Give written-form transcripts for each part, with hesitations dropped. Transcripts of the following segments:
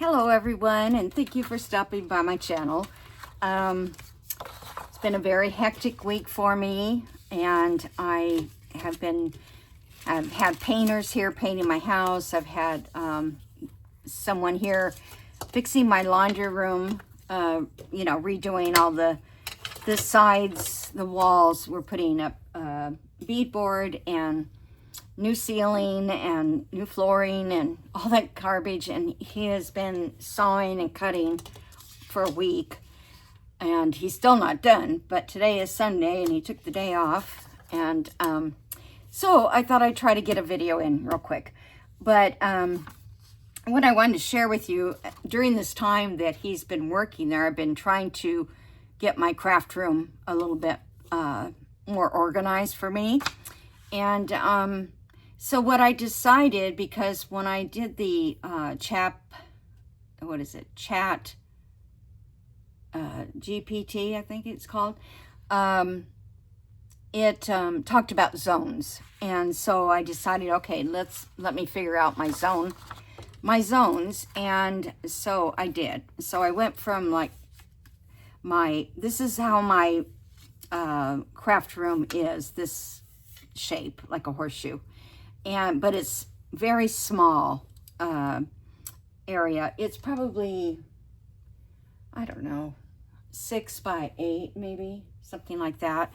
Hello everyone, and thank you for stopping by my channel. It's been a very hectic week for me, and I've had painters here painting my house. I've had someone here fixing my laundry room, redoing all the sides, the walls. We're putting up beadboard and new ceiling and new flooring and all that garbage, and he has been sawing and cutting for a week, and he's still not done. But today is Sunday and he took the day off, and so I thought I'd try to get a video in real quick. But what I wanted to share with you, during this time that he's been working there, I've been trying to get my craft room a little bit more organized for me. And so what I decided, because when I did the chat GPT, I think it's called, it talked about zones. And so I decided, okay, let me figure out my zones. And so I did. So I went from like this is how my craft room is, this shape, like a horseshoe. But it's very small area. It's probably, I don't know, 6 by 8, maybe something like that,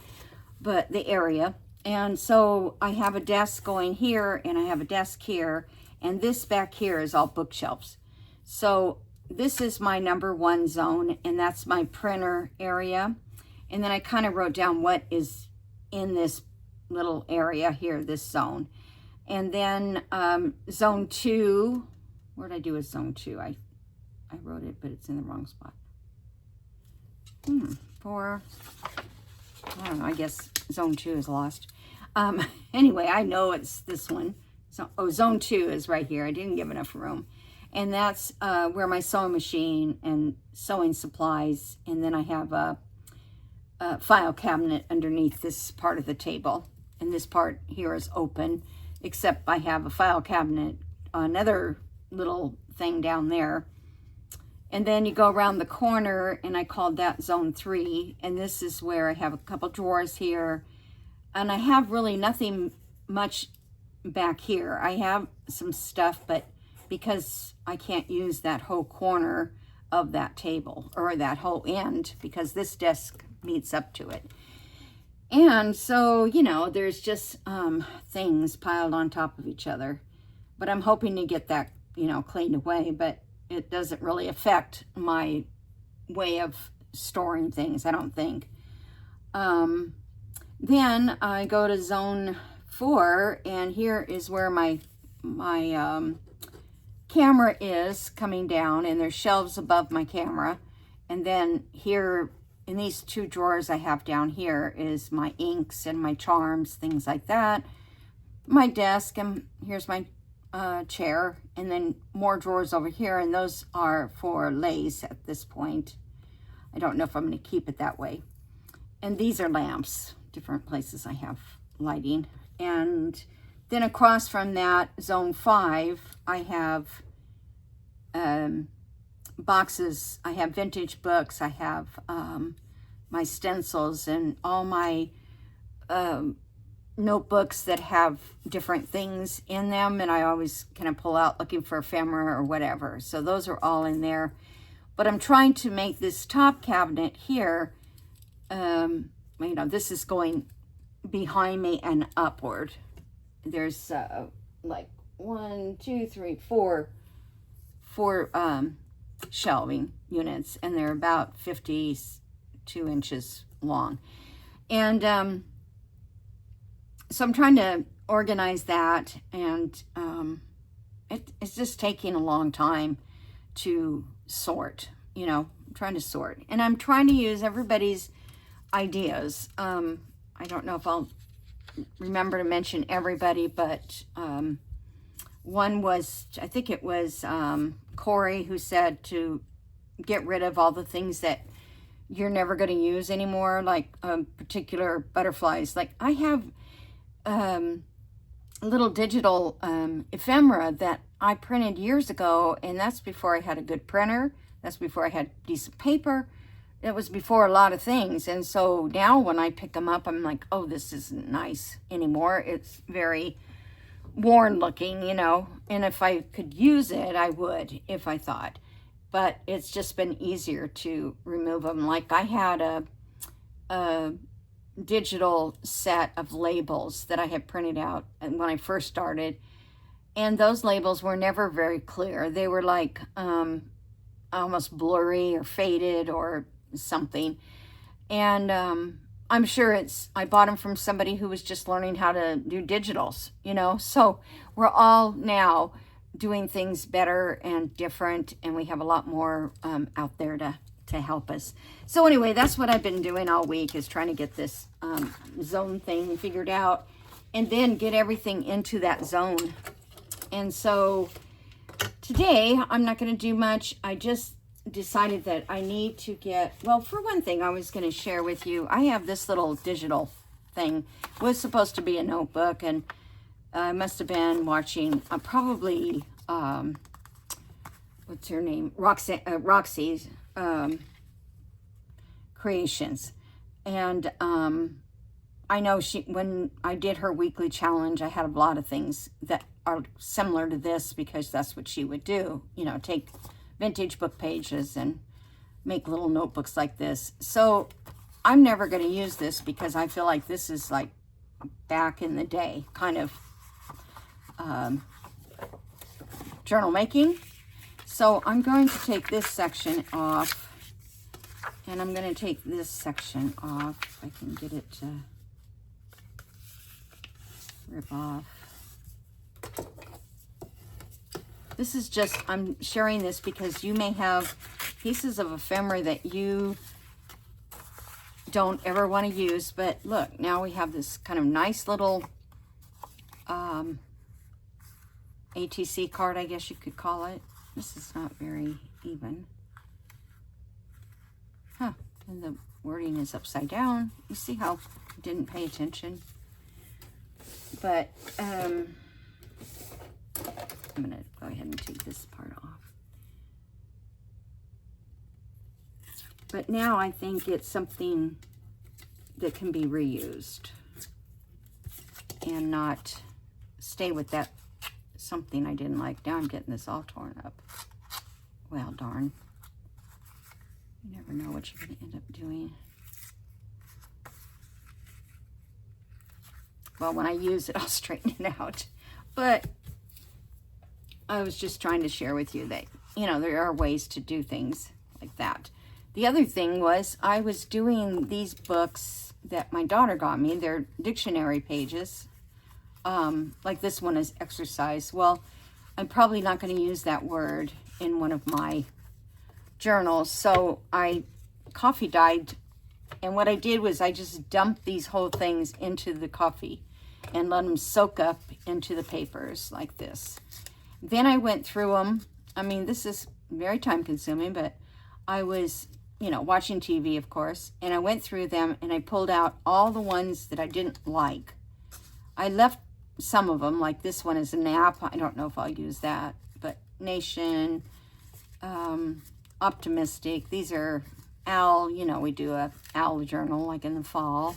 but the area. And so I have a desk going here, and I have a desk here, and this back here is all bookshelves. So this is my number 1 zone, and that's my printer area. And then I kind of wrote down what is in this little area here, this zone. And then zone 2, where did I do with zone 2? I wrote it, but it's in the wrong spot. I don't know, I guess zone 2 is lost. Anyway, I know it's this one. So, zone 2 is right here. I didn't give enough room. And that's where my sewing machine and sewing supplies, and then I have a file cabinet underneath this part of the table. And this part here is open, except I have a file cabinet, another little thing down there. And then you go around the corner, and I called that zone 3. And this is where I have a couple drawers here. And I have really nothing much back here. I have some stuff, but because I can't use that whole corner of that table, or that whole end, because this desk meets up to it. And so, there's just things piled on top of each other. But I'm hoping to get that, cleaned away. But it doesn't really affect my way of storing things, I don't think. Then I go to zone 4, and here is where my camera is coming down, and there's shelves above my camera. And then here, in these 2 drawers I have down here, is my inks and my charms, things like that. My desk, and here's my chair, and then more drawers over here, and those are for lace at this point. I don't know if I'm going to keep it that way. And these are lamps, different places I have lighting. And then across from that, zone 5, I have boxes. I have vintage books. I have my stencils and all my notebooks that have different things in them, and I always kind of pull out looking for ephemera or whatever. So those are all in there. But I'm trying to make this top cabinet here, this is going behind me and upward. There's like 1, 2, 3, 4 shelving units, and they're about 52 inches long. And so I'm trying to organize that, and it's just taking a long time to sort, I'm trying to sort. And I'm trying to use everybody's ideas. I don't know if I'll remember to mention everybody, but one was, I think it was Corey, who said to get rid of all the things that you're never going to use anymore, like particular butterflies. Like I have little digital ephemera that I printed years ago, and that's before I had a good printer. That's before I had decent paper. It was before a lot of things. And so now when I pick them up, I'm like, oh, this isn't nice anymore. It's very worn looking, you know. And if I could use it, I would, if I thought. But it's just been easier to remove them. Like I had a digital set of labels that I had printed out when I first started. And those labels were never very clear. They were like almost blurry or faded or something. And I'm sure I bought them from somebody who was just learning how to do digitals, you know. So we're all now doing things better and different, and we have a lot more out there to help us. So anyway, that's what I've been doing all week, is trying to get this zone thing figured out and then get everything into that zone. And so today I'm not going to do much. I just decided that I need to get, well, for one thing, I was going to share with you, I have this little digital thing. It was supposed to be a notebook, and I must have been watching probably what's her name, Roxy's creations. And I know when I did her weekly challenge, I had a lot of things that are similar to this, because that's what she would do, you know, take vintage book pages and make little notebooks like this. So I'm never going to use this, because I feel like this is like back in the day kind of journal making. So I'm going to take this section off, and I'm going to take this section off, if I can get it to rip off. This is just, I'm sharing this because you may have pieces of ephemera that you don't ever want to use. But look, now we have this kind of nice little ATC card, I guess you could call it. This is not very even. Huh, and the wording is upside down. You see how I didn't pay attention? But I'm going to go ahead and take this part off. But now I think it's something that can be reused and not stay with that something I didn't like. Now I'm getting this all torn up. Well, darn. You never know what you're going to end up doing. Well, when I use it, I'll straighten it out. But I was just trying to share with you that, you know, there are ways to do things like that. The other thing was, I was doing these books that my daughter got me. They're dictionary pages. Like this one is exercise. Well, I'm probably not going to use that word in one of my journals. So I coffee dyed. And what I did was I just dumped these whole things into the coffee and let them soak up into the papers like this. Then I went through them. I mean, this is very time consuming, but I was, you know, watching TV, of course, and I went through them and I pulled out all the ones that I didn't like. I left some of them, like this one is a nap. I don't know if I'll use that, but Nation, Optimistic. These are owl, you know, we do a owl journal like in the fall.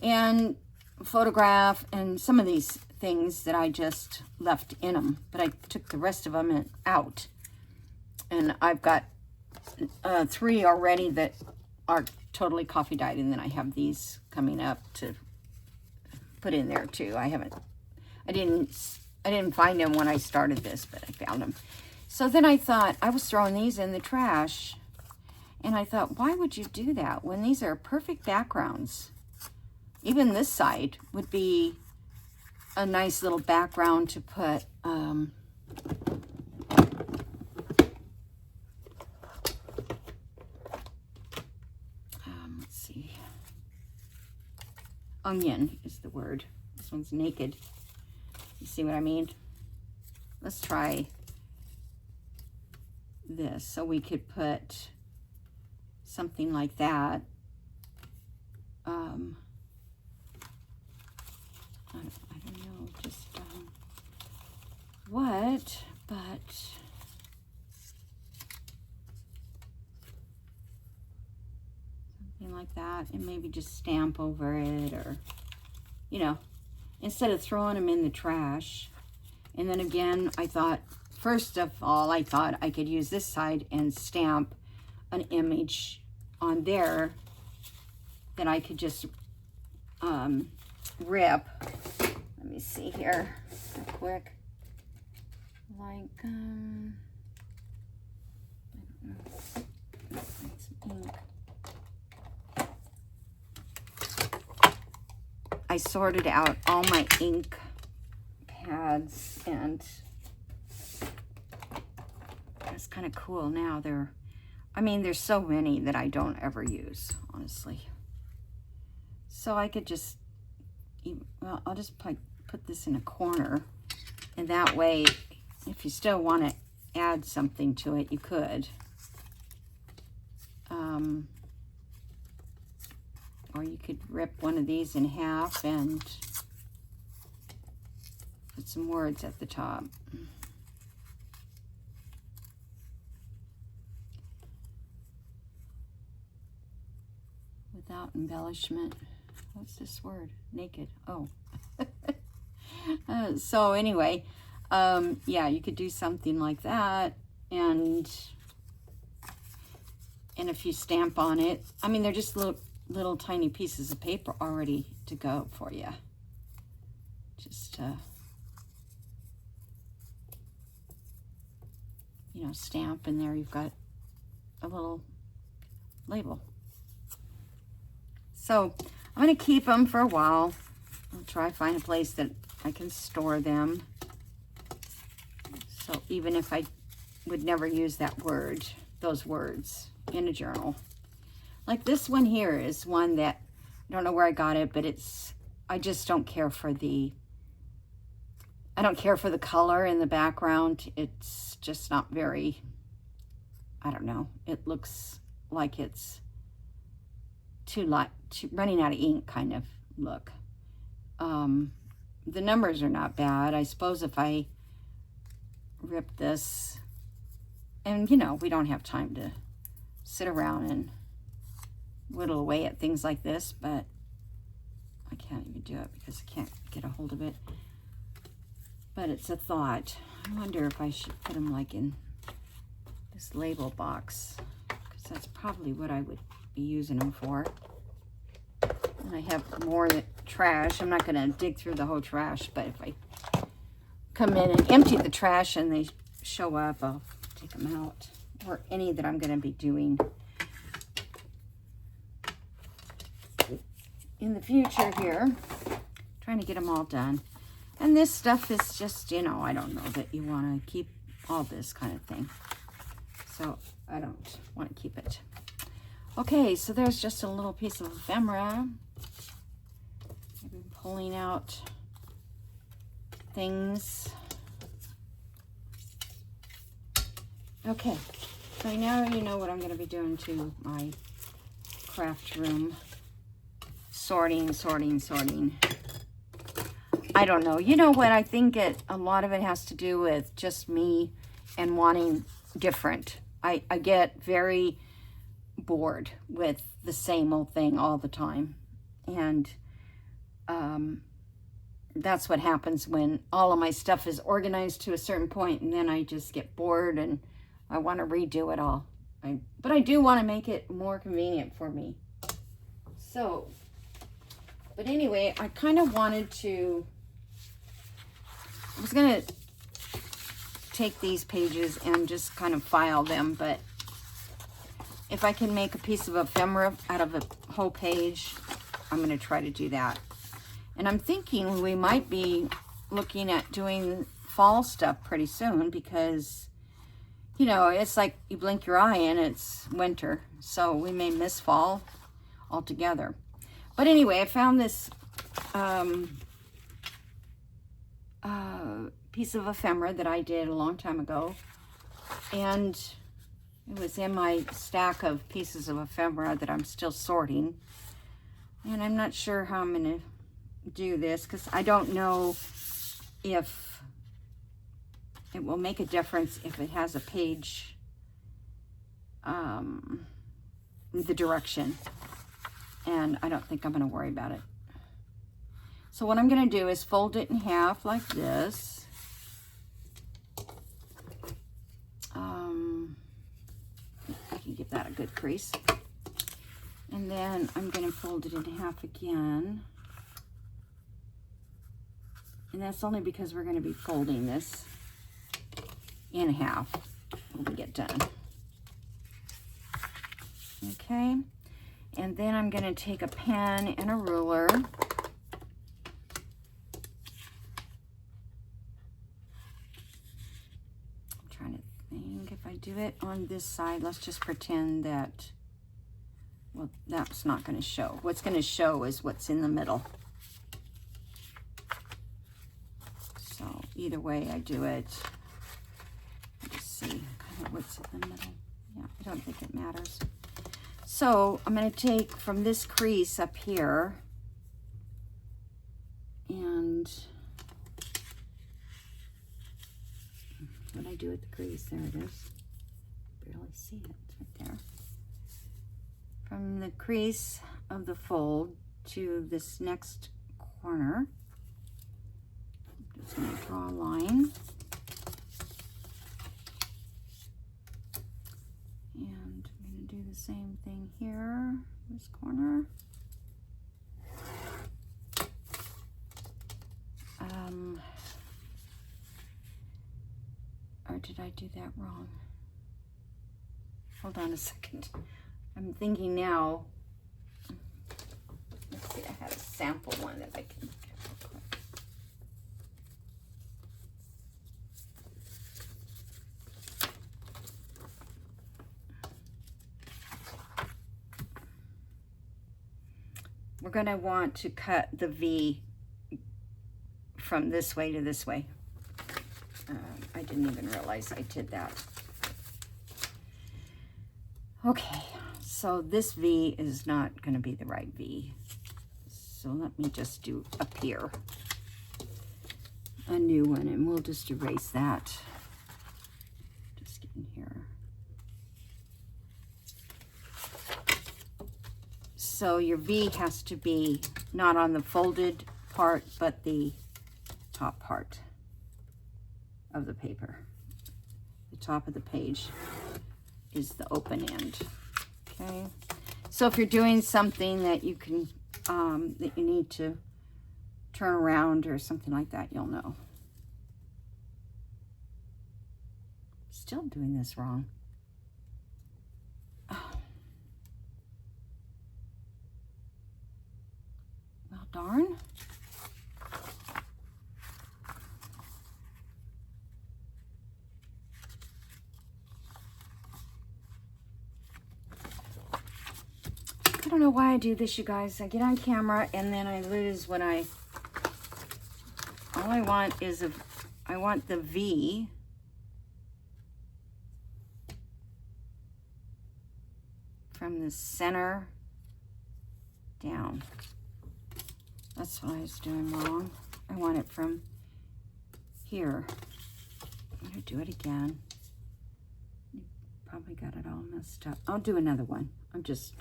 And photograph and some of these things that I just left in them, but I took the rest of them out. And I've got 3 already that are totally coffee dyed, and then I have these coming up to put in there too. I didn't find them when I started this, but I found them. So then I thought, I was throwing these in the trash, and I thought, why would you do that when these are perfect backgrounds? Even this side would be a nice little background to put let's see. Onion is the word. This one's naked. You see what I mean? Let's try this. So we could put something like that. I don't know, just what, but something like that, and maybe just stamp over it, or, you know, instead of throwing them in the trash. And then again, I thought, first of all, I thought I could use this side and stamp an image on there that I could just rip. Let me see here real quick. Like, I don't know. Find some ink. I sorted out all my ink pads, and it's kind of cool now. I mean, there's so many that I don't ever use, honestly. So I could just, well, I'll just put this in a corner, and that way, if you still want to add something to it, you could. Or you could rip one of these in half and put some words at the top. Without embellishment. What's this word? Naked. Oh. So anyway, yeah, you could do something like that, and if you stamp on it, I mean, they're just little tiny pieces of paper already to go for you. Just you know, stamp, and there you've got a little label. So I'm going to keep them for a while. I'll try to find a place that I can store them. So even if I would never use those words in a journal. Like this one here is one that, I don't know where I got it, but I just don't care for the color in the background. It's just not very, I don't know. It looks like it's running out of ink kind of look. The numbers are not bad. I suppose if I rip this, and you know, we don't have time to sit around and whittle away at things like this, but I can't even do it because I can't get a hold of it. But it's a thought. I wonder if I should put them like in this label box, because that's probably what I would be using them for. And I have more trash. I'm not going to dig through the whole trash, but if I come in and empty the trash and they show up, I'll take them out. Or any that I'm going to be doing in the future here. Trying to get them all done. And this stuff is just, you know, I don't know that you want to keep all this kind of thing. So I don't want to keep it. Okay, so there's just a little piece of ephemera. I've been pulling out things. Okay, so now you know what I'm going to be doing to my craft room. Sorting. I don't know. You know what? I think a lot of it has to do with just me and wanting different. I get very bored with the same old thing all the time. And that's what happens when all of my stuff is organized to a certain point, and then I just get bored and I want to redo it all. But I do want to make it more convenient for me. So, but anyway, I kind of wanted to, I was going to take these pages and just kind of file them, but if I can make a piece of ephemera out of a whole page, I'm going to try to do that. And I'm thinking we might be looking at doing fall stuff pretty soon, because, you know, it's like you blink your eye and it's winter. So we may miss fall altogether. But anyway, I found this piece of ephemera that I did a long time ago. And it was in my stack of pieces of ephemera that I'm still sorting. And I'm not sure how I'm going to do this, because I don't know if it will make a difference if it has a page, the direction. And I don't think I'm going to worry about it. So what I'm going to do is fold it in half like this. I can give that a good crease. And then I'm going to fold it in half again. And that's only because we're going to be folding this in half when we get done. Okay. And then I'm going to take a pen and a ruler. I'm trying to think if I do it on this side. Let's just pretend that, well, that's not going to show. What's going to show is what's in the middle. So either way I do it, let's see kind of what's in the middle. Yeah, I don't think it matters. So I'm going to take from this crease up here, and what I do with the crease, there it is. Barely see it, it's right there. From the crease of the fold to this next corner, I'm just going to draw a line. And I'm going to do the same thing here, this corner. Or did I do that wrong? Hold on a second. I'm thinking now. Let's see, I had a sample one that I can look at real quick. We're going to want to cut the V from this way to this way. I didn't even realize I did that. Okay, so this V is not going to be the right V. So let me just do up here a new one, and we'll just erase that. Just get in here. So your V has to be not on the folded part, but the top part of the paper. The top of the page is the open end. Okay, so if you're doing something that you can that you need to turn around or something like that, you'll know. Still doing this wrong. Oh. Well, darn. I don't know why I do this, you guys. I get on camera and then I lose when all I want is I want the V from the center down. That's what I was doing wrong. I want it from here. I'm gonna do it again. You probably got it all messed up. I'll do another one. I'm just,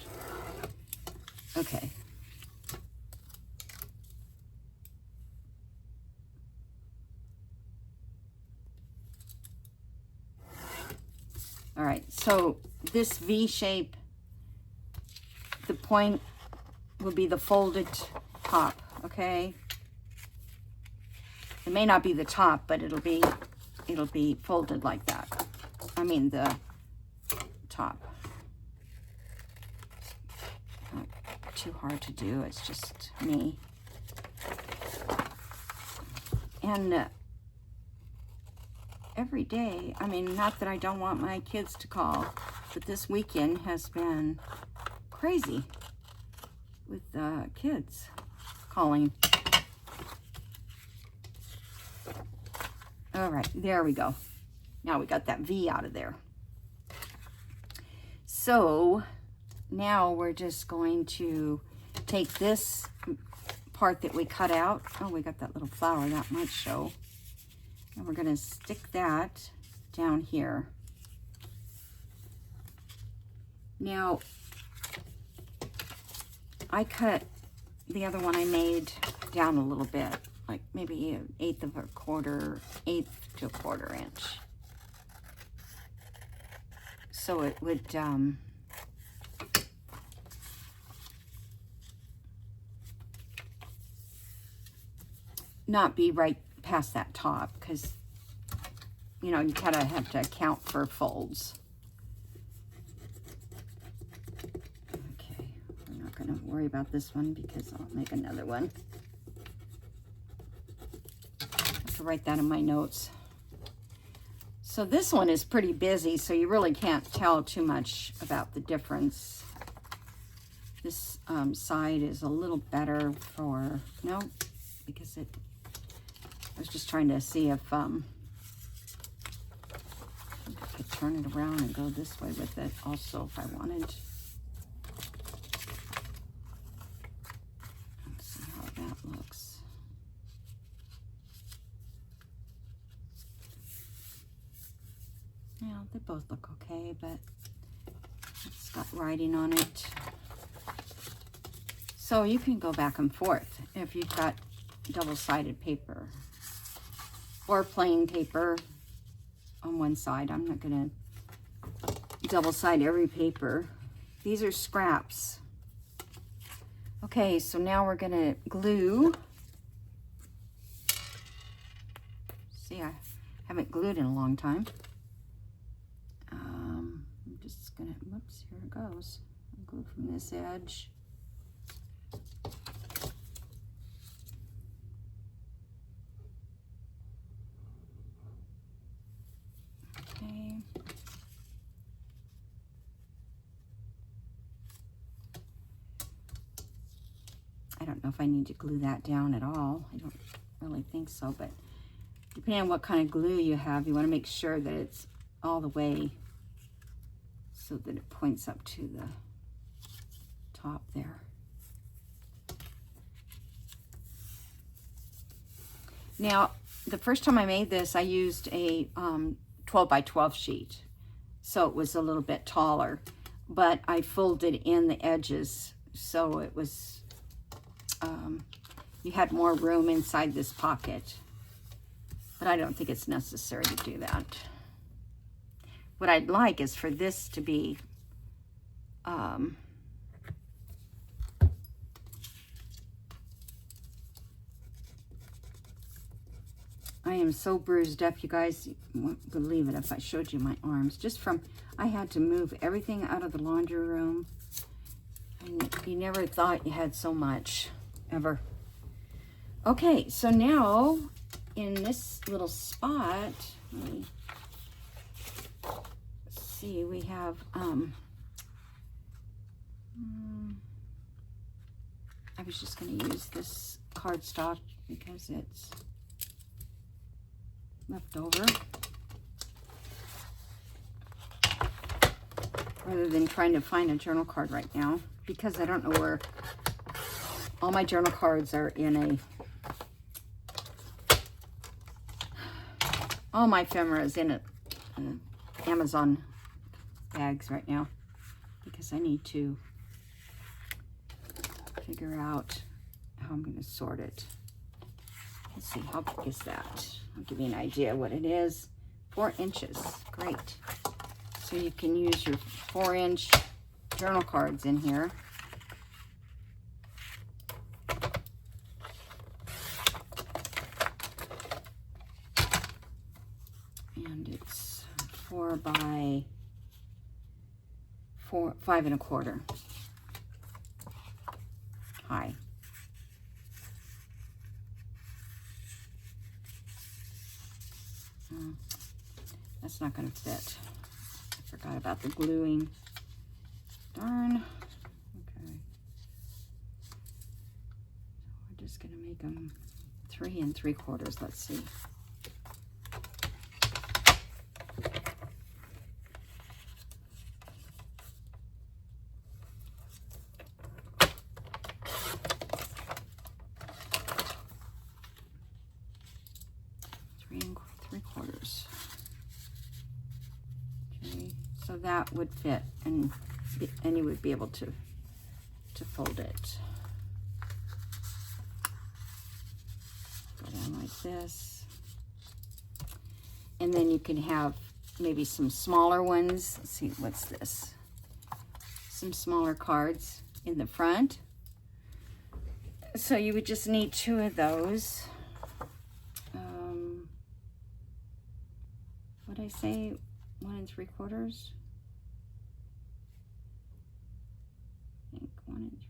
okay. All right, so this V shape, the point will be the folded top, okay? It may not be the top, but it'll be folded like that. I mean the top. Not too hard to do, it's just me. And every day, I mean, not that I don't want my kids to call, but this weekend has been crazy with kids calling. All right, there we go. Now we got that V out of there. So now we're just going to take this part that we cut out. Oh, we got that little flower, that might show. And we're going to stick that down here. Now, I cut the other one I made down a little bit, like maybe an eighth to a quarter inch. So it would not be right past that top, because, you know, you kind of have to account for folds. Okay, we're not going to worry about this one because I'll make another one. I have to write that in my notes. So this one is pretty busy, so you really can't tell too much about the difference. This side is a little better for, no, because I was just trying to see if I could turn it around and go this way with it also if I wanted. Let's see how that looks. Yeah, they both look okay, but it's got writing on it. So you can go back and forth if you've got double-sided paper or plain paper on one side. I'm not going to double-side every paper. These are scraps. Okay, so now we're going to glue. See, I haven't glued in a long time. I'm just going to, whoops, here it goes. Glue from this edge. Okay. I don't know if I need to glue that down at all. I don't really think so, but depending on what kind of glue you have, you want to make sure that it's all the way so that it points up to the top there. Now, the first time I made this, I used a 12 by 12 sheet, so it was a little bit taller, but I folded in the edges, so it was, you had more room inside this pocket, but I don't think it's necessary to do that. What I'd like is for this to be, I am so bruised up, you guys won't believe it if I showed you my arms. Just from, I had to move everything out of the laundry room. And you never thought you had so much, ever. Okay, so now in this little spot, let me see, we have, I was just going to use this cardstock because it's left over, rather than trying to find a journal card right now, because I don't know where all my journal cards are in all my ephemera is in Amazon bags right now, because I need to figure out how I'm going to sort it. Let's see, how big is that? I'll give you an idea what it is. 4 inches, great. So you can use your 4-inch journal cards in here. And it's 4 by 4, 5 1/4 high. That's not going to fit. I forgot about the gluing. Darn. Okay. We're just going to make them 3 3/4. Let's see. that would fit, and you would be able to fold it. Go down like this. And then you can have maybe some smaller ones. Let's see, what's this? Some smaller cards in the front. So you would just need 2 of those. What did I say? 1 3/4? I think 1 3/4.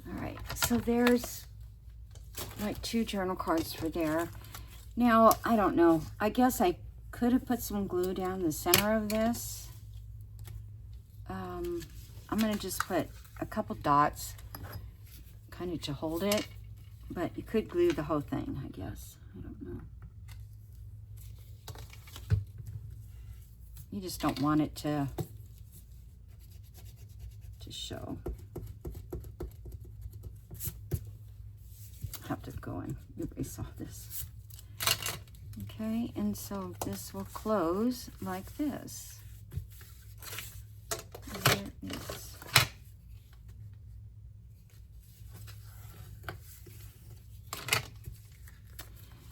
All right, so there's like 2 journal cards for there. Now, I don't know. I guess I could have put some glue down the center of this. I'm going to just put a couple dots kind of to hold it. But you could glue the whole thing, I guess. I don't know. You just don't want it to show. I have to go and erase all this. Okay, and so this will close like this. There is.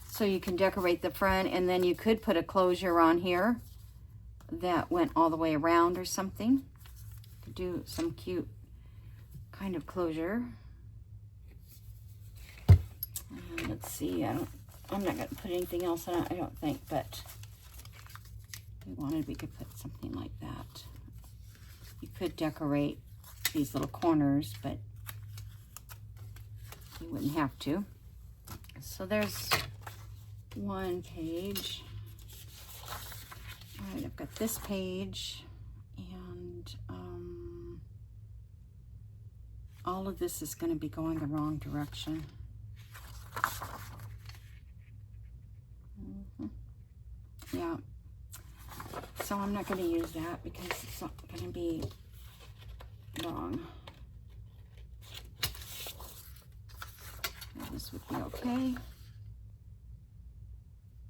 So you can decorate the front, and then you could put a closure on here that went all the way around or something. Could do some cute kind of closure. Let's see, I'm not going to put anything else on it, I don't think, but if we wanted, we could put something like that. You could decorate these little corners, but you wouldn't have to. So there's 1 page. All right, I've got this page, and all of this is going to be going the wrong direction. Yeah, so I'm not going to use that because it's not going to be wrong. This would be okay.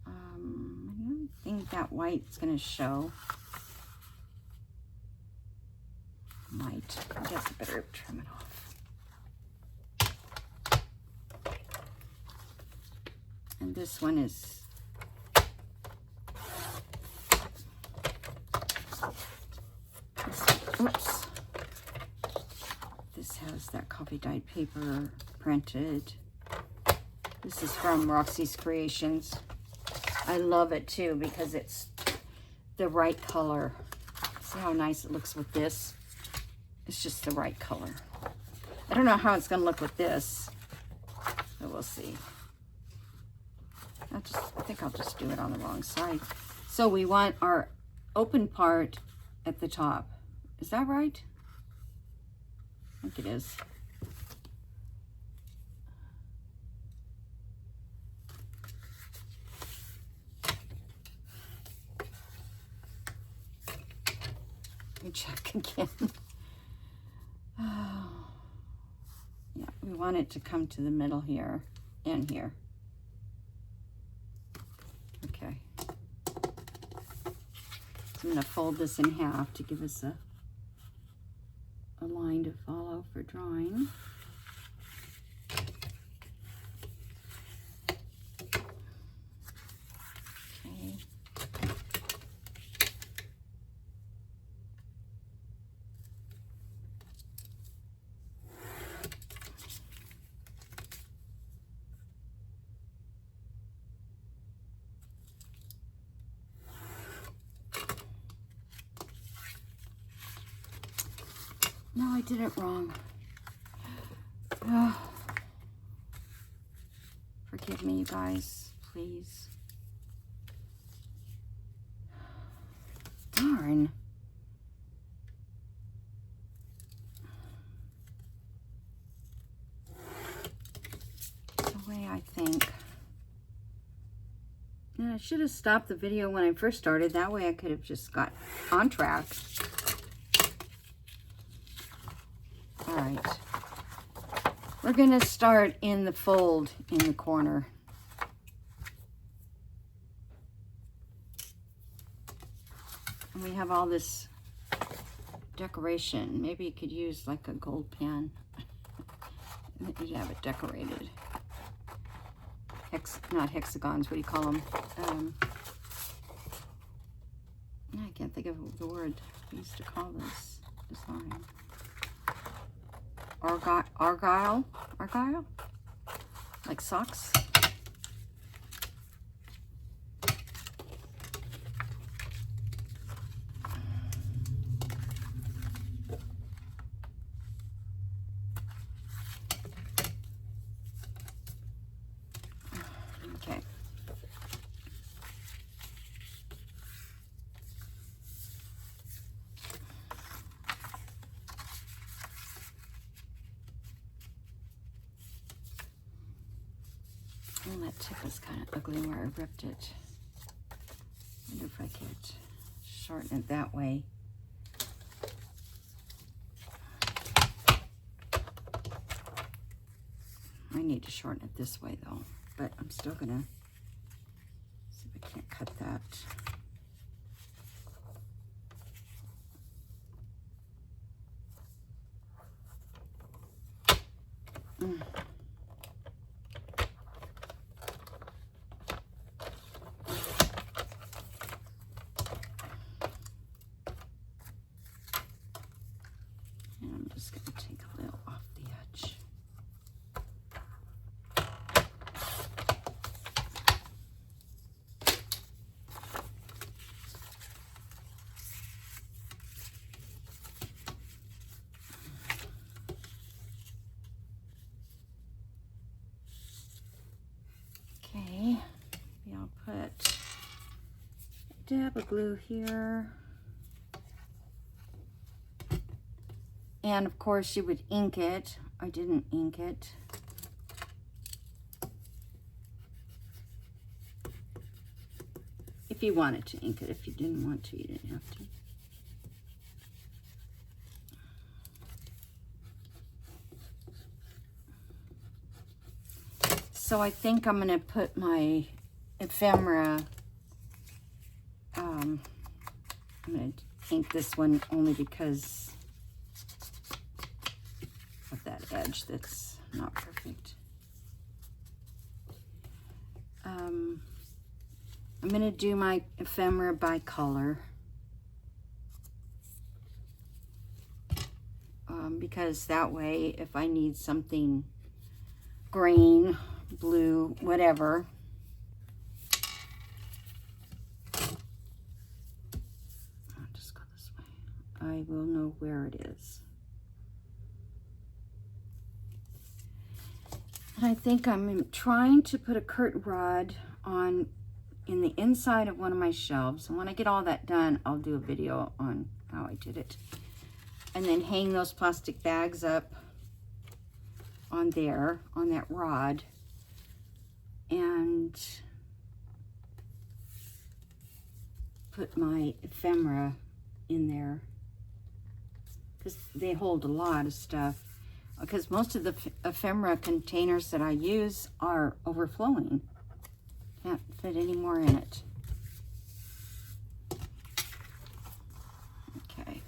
I don't think that white's going to show. Might. I guess I better trim it off. And this one is oops. This has that coffee dyed paper printed. This is from Roxy's Creations. I love it too because it's the right color. See how nice it looks with this? It's just the right color. I don't know how it's going to look with this, but we'll see. I think I'll just do it on the wrong side. So we want our open part at the top. Is that right? I think it is. Let me check again. Oh. Yeah, we want it to come to the middle here and here. Okay. So I'm going to fold this in half to give us a line to follow for drawing. Okay. No, I did it wrong. Oh. Forgive me, you guys, please. Darn. The way I think. should have stopped the video when I first started. That way I could have just got on track. All right. We're going to start in the fold in the corner. And we have all this decoration. Maybe you could use like a gold pen. You'd have it decorated. Not hexagons, what do you call them? I can't think of the word we used to call this design. Argyle? Like socks? Okay. Oh, that tip is kind of ugly where I ripped it. I wonder if I could shorten it that way. I need to shorten it this way though, but I'm still gonna see if I can't cut that. And I'm just gonna take a little off the edge. Okay, maybe I'll put a dab of glue here. And of course you would ink it. I didn't ink it. If you wanted to ink it. If you didn't want to, you didn't have to. So I think I'm gonna put my ephemera, I'm gonna ink this one only because of that edge that's not perfect. I'm gonna do my ephemera by color. Because that way, if I need something green, blue, whatever, I'll just go this way. I will know where it is. And I think I'm trying to put a curtain rod on in the inside of one of my shelves. And when I get all that done, I'll do a video on how I did it. And then hang those plastic bags up on there, on that rod. And put my ephemera in there. Because they hold a lot of stuff. Because most of the ephemera containers that I use are overflowing. Can't fit any more in it. Okay.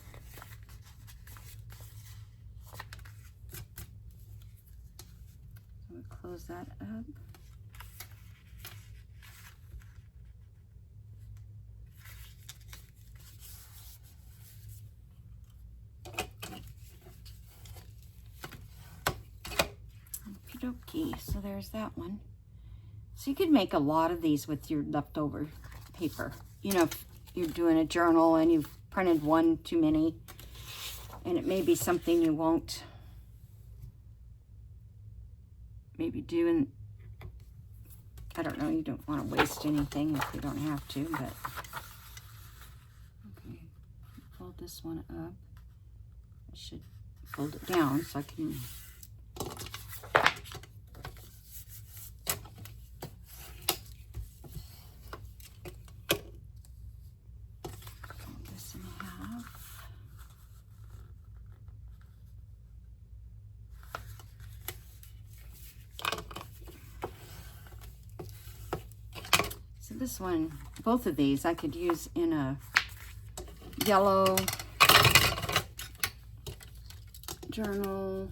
So we close that up. Okey-dokey, so there's that one. So you could make a lot of these with your leftover paper. You know, if you're doing a journal and you've printed one too many, and it may be something you won't maybe do, and I don't know, you don't want to waste anything if you don't have to, but okay, fold this one up. I should fold it down so I can this one, both of these I could use in a yellow journal.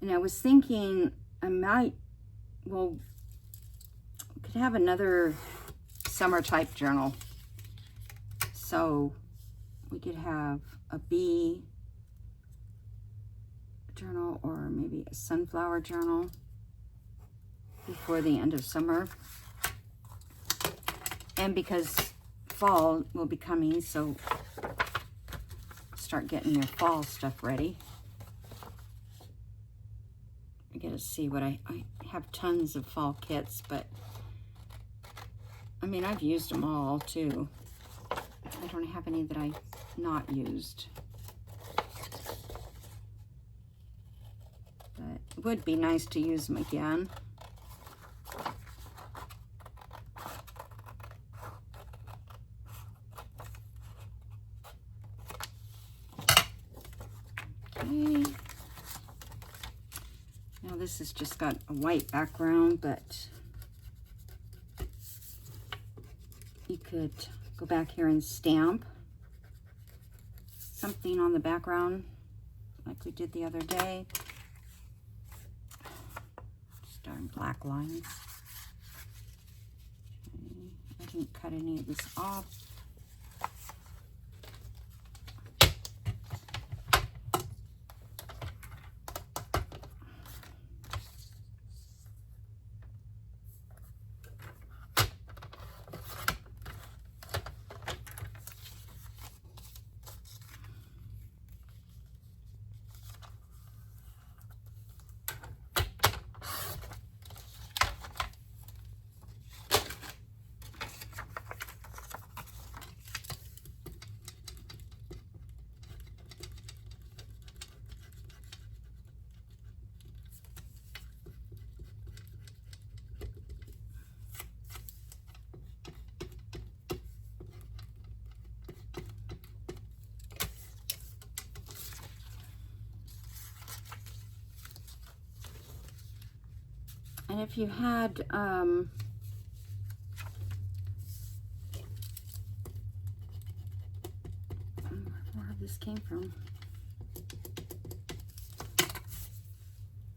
And I was thinking I might, well, could have another summer type journal. So we could have a bee journal or maybe a sunflower journal before the end of summer. And because fall will be coming, so start getting your fall stuff ready. I gotta see what I have tons of fall kits, but I mean, I've used them all too. I don't have any that I've not used. But it would be nice to use them again. Okay. Now this has just got a white background, but you could go back here and stamp something on the background like we did the other day. Just darn black lines. Okay. I didn't cut any of this off. And if you had, I don't know where this came from.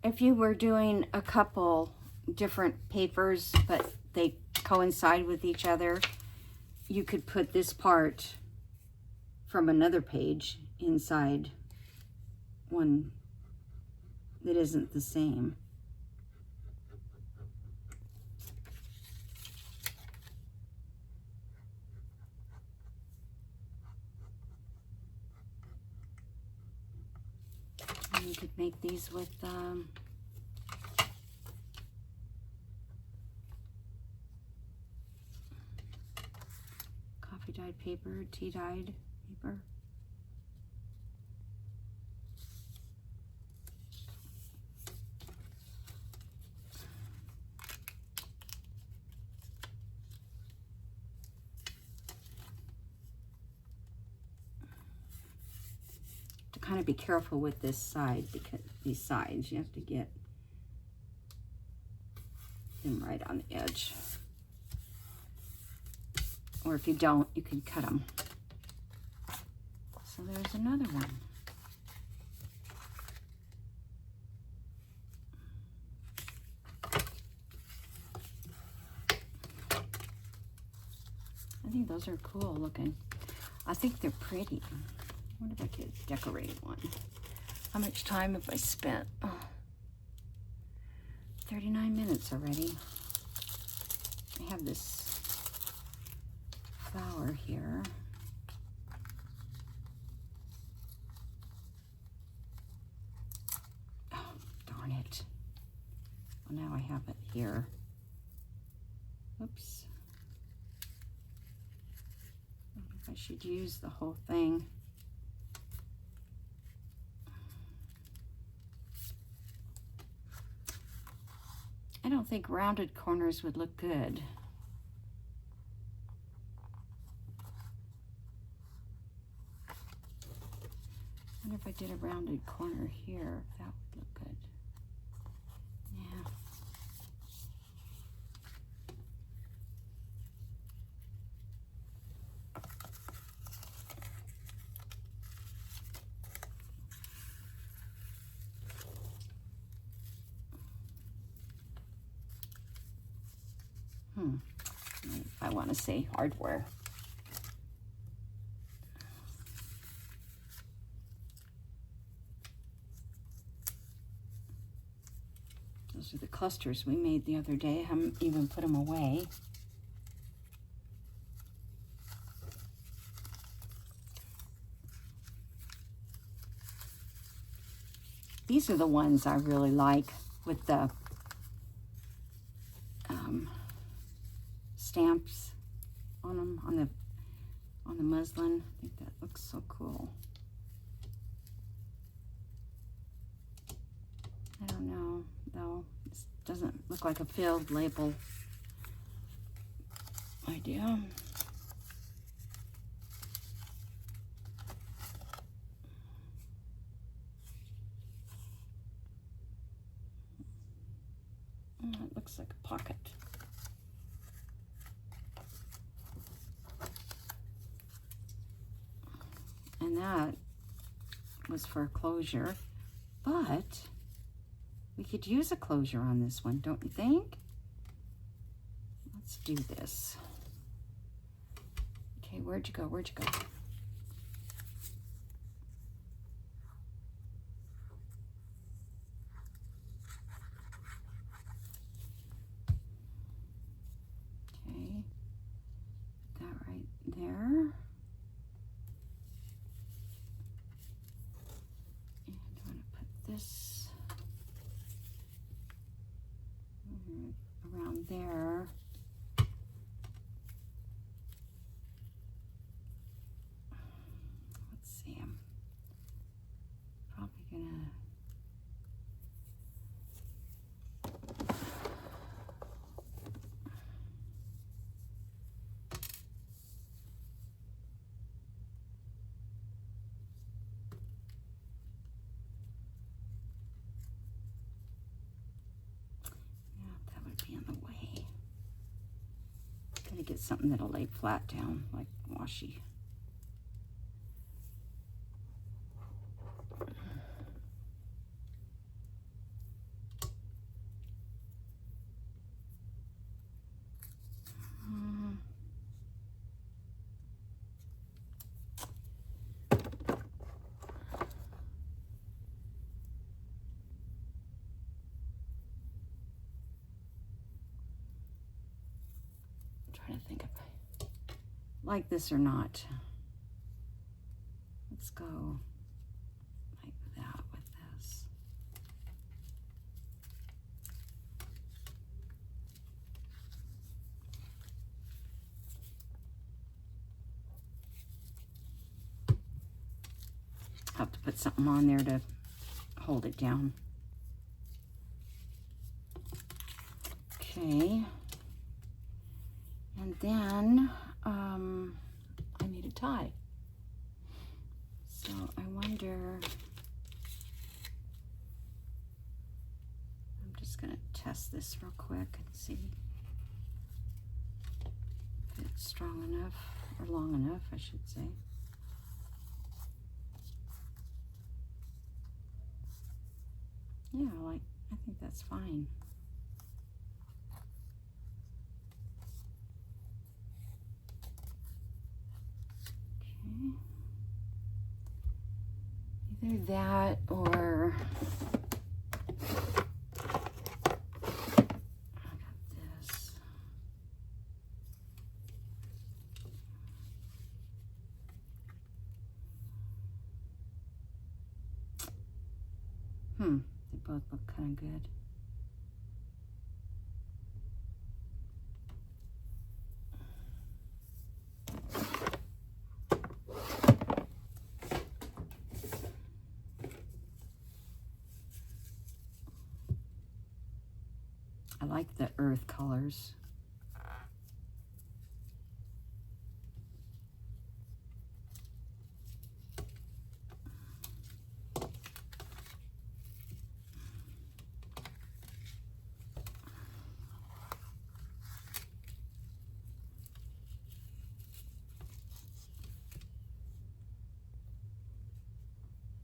If you were doing a couple different papers, but they coincide with each other, you could put this part from another page inside one that isn't the same. You could make these with coffee dyed paper, tea dyed paper. Kind of be careful with this side, because these sides, you have to get them right on the edge. Or if you don't, you can cut them. So there's another one. I think those are cool looking. I think they're pretty. What if I could decorate one? How much time have I spent? Oh, 39 minutes already. I have this flower here. Oh, darn it. Well, now I have it here. Oops. I wonder if I should use the whole thing. I don't think rounded corners would look good. I wonder if I did a rounded corner here, if that would look good. Yeah. I want to say hardware. Those are the clusters we made the other day. I haven't even put them away. These are the ones I really like with the stamps on them, on the muslin. I think that looks so cool. I don't know, though. This doesn't look like a filled label idea. It looks like a pocket. And that was for a closure, but we could use a closure on this one, don't you think? Let's do this. Okay, where'd you go? Where'd you go? Okay, put that right there. This around there. Let's see, I'm probably gonna in the way. Gotta get something that'll lay flat down, like washi. Trying to think if I like this or not. Let's go like that with this. I'll have to put something on there to hold it down. Okay. And then I need a tie. So I wonder, I'm just going to test this real quick and see if it's strong enough, or long enough, I should say. Yeah, I think that's fine. Either that or I got this. They both look kind of good. I like the earth colors.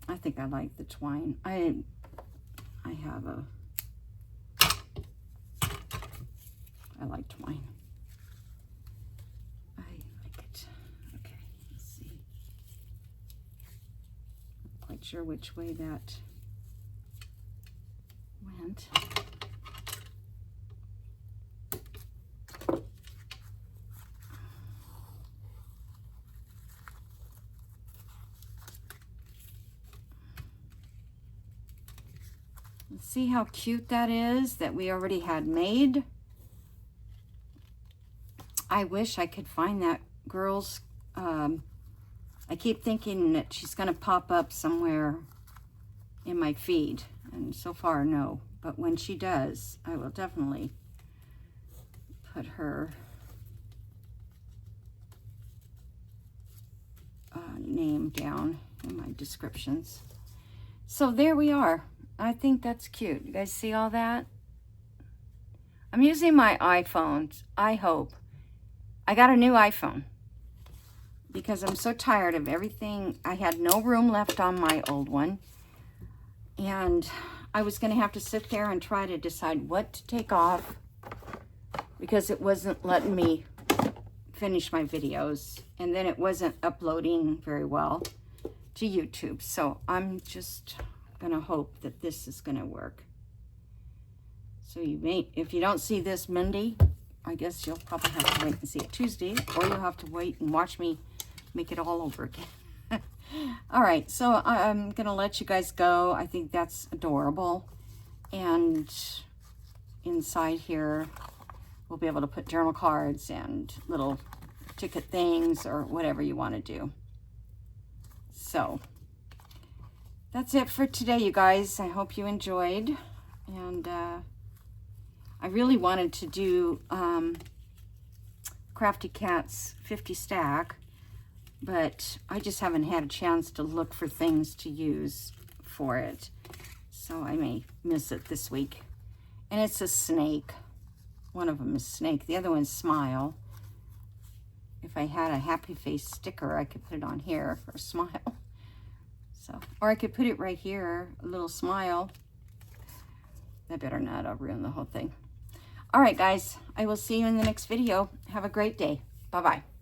I think I like the twine. I have a, I like twine. quite sure which way that went. Let's see how cute that is that we already had made. I wish I could find that girl's, I keep thinking that she's going to pop up somewhere in my feed, and so far, no. But when she does, I will definitely put her name down in my descriptions. So there we are. I think that's cute. You guys see all that? I'm using my iPhone, I hope. I got a new iPhone because I'm so tired of everything. I had no room left on my old one. And I was going to have to sit there and try to decide what to take off because it wasn't letting me finish my videos. And then it wasn't uploading very well to YouTube. So I'm just going to hope that this is going to work. So you may, if you don't see this Monday, I guess you'll probably have to wait and see it Tuesday, or you'll have to wait and watch me make it all over again. All right, so I'm gonna let you guys go. I think that's adorable. And inside here, we'll be able to put journal cards and little ticket things or whatever you want to do. So that's it for today, you guys. I hope you enjoyed. And I really wanted to do Crafty Cat's 50 stack, but I just haven't had a chance to look for things to use for it. So I may miss it this week. And it's a snake. One of them is snake. The other one's smile. If I had a happy face sticker, I could put it on here for a smile. So, or I could put it right here, a little smile. I better not, I'll ruin the whole thing. All right, guys, I will see you in the next video. Have a great day. Bye-bye.